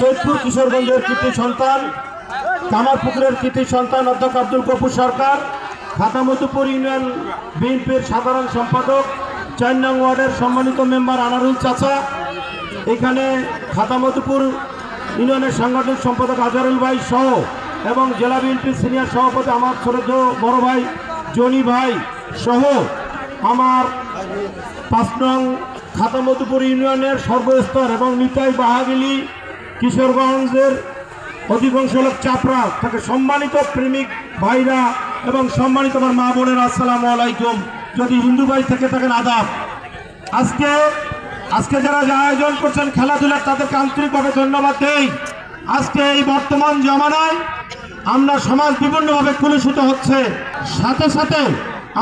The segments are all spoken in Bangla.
সৈয়দপুর কিশোরগঞ্জের কৃতি সন্তান, কামারপুকুরের কৃতি সন্তান অধ্যক্ষ আব্দুল গফুর সরকার, খাতামতুপুর ইউনিয়ন বিএনপির সাধারণ সম্পাদক, ৪ নং ওয়ার্ডের সম্মানিত মেম্বার আনারুল চাচা, এখানে খাতামতুপুর ইউনিয়নের সাংগঠনিক সম্পাদক আজহারুল ভাই সহ এবং জেলা বিএনপির সিনিয়র সভাপতি আমার ছোট বড় ভাই জনি ভাই সহ আমার ৫ নং খাতামতুপুর ইউনিয়নের সর্বস্তর এবং নিতাই বাহাগিলি কিশোরগঞ্জের অধিকাংশ লোক চাপড়া তাকে সম্মানিত প্রেমিক ভাইরা এবং সম্মানিত আমার মা বোনের আসসালামু আলাইকুম। যদি হিন্দু ভাই থেকে থাকেন আদাব। আজকে যারা আয়োজন করছেন খেলাধুলার তাদেরকে আন্তরিকভাবে ধন্যবাদ দেই। আজকে এই বর্তমান জমানায় আমরা সমাজ বিভিন্নভাবে কলুষিত হচ্ছে, সাথে সাথে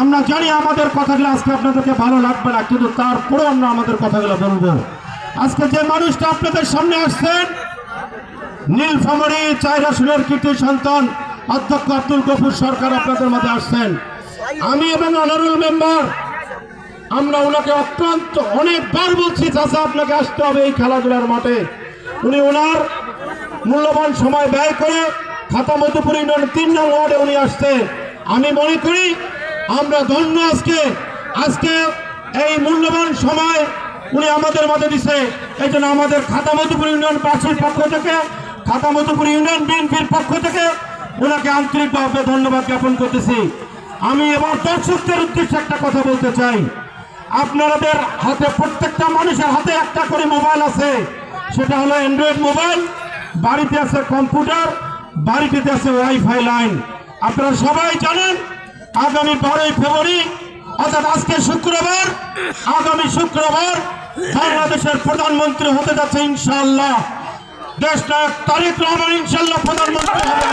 আমরা জানি আমাদের কথাগুলো আজকে আপনাদেরকে ভালো লাগবে না, কিন্তু তারপরেও আমরা আমাদের কথাগুলো বলবো। আজকে যে মানুষটা আপনাদের সামনে আসছেন, নীলফামারী ৪ আসনের কৃতি সন্তান অধ্যক্ষ আব্দুল গফুর সরকার আপনাদের মাঝে আসছেন। আমি এবং অনারেবল মেম্বার আমরা ওনাকে অত্যন্ত অনেকবার বলছি, চাচা আপনাকে আসতে হবে এই খেলাধুলার মাঠে। উনি ওনার মূল্যবান সময় ব্যয় করে খাতামতুপুর ইউনিয়ন ৩ নং ওয়ার্ডে উনি আসছে। আমি মনে করি আমরা ধন্য আজকে এই মূল্যবান সময় উনি আমাদের মাঝে দিছে। এই জন্য আমাদের খাতামতুপুর ইউনিয়ন পার্টির পক্ষ থেকে, খাতামতুপুর ইউনিয়ন বিএনপির পক্ষ থেকে ওনাকে আন্তরিকভাবে ধন্যবাদ জ্ঞাপন করতেছি। আমি এবার দর্শকদের উদ্দেশ্যে একটা কথা বলতে চাই। আপনাদের হাতে, প্রত্যেকটা মানুষের হাতে একটা করে মোবাইল আছে, সেটা হলো অ্যান্ড্রয়েড মোবাইল। বাড়িতে আছে কম্পিউটার, বাড়িতে আছে ওয়াইফাই লাইন। আপনারা সবাই জানেন আগামী 12ই ফেব্রুয়ারি অর্থাৎ আজকে শুক্রবার, আগামী শুক্রবার বাংলাদেশের প্রধানমন্ত্রী হতে যাচ্ছে ইনশাআল্লাহ। দেশ নায়ক তারেক রহমান ইনশাআল্লাহ প্রধানমন্ত্রী হবে।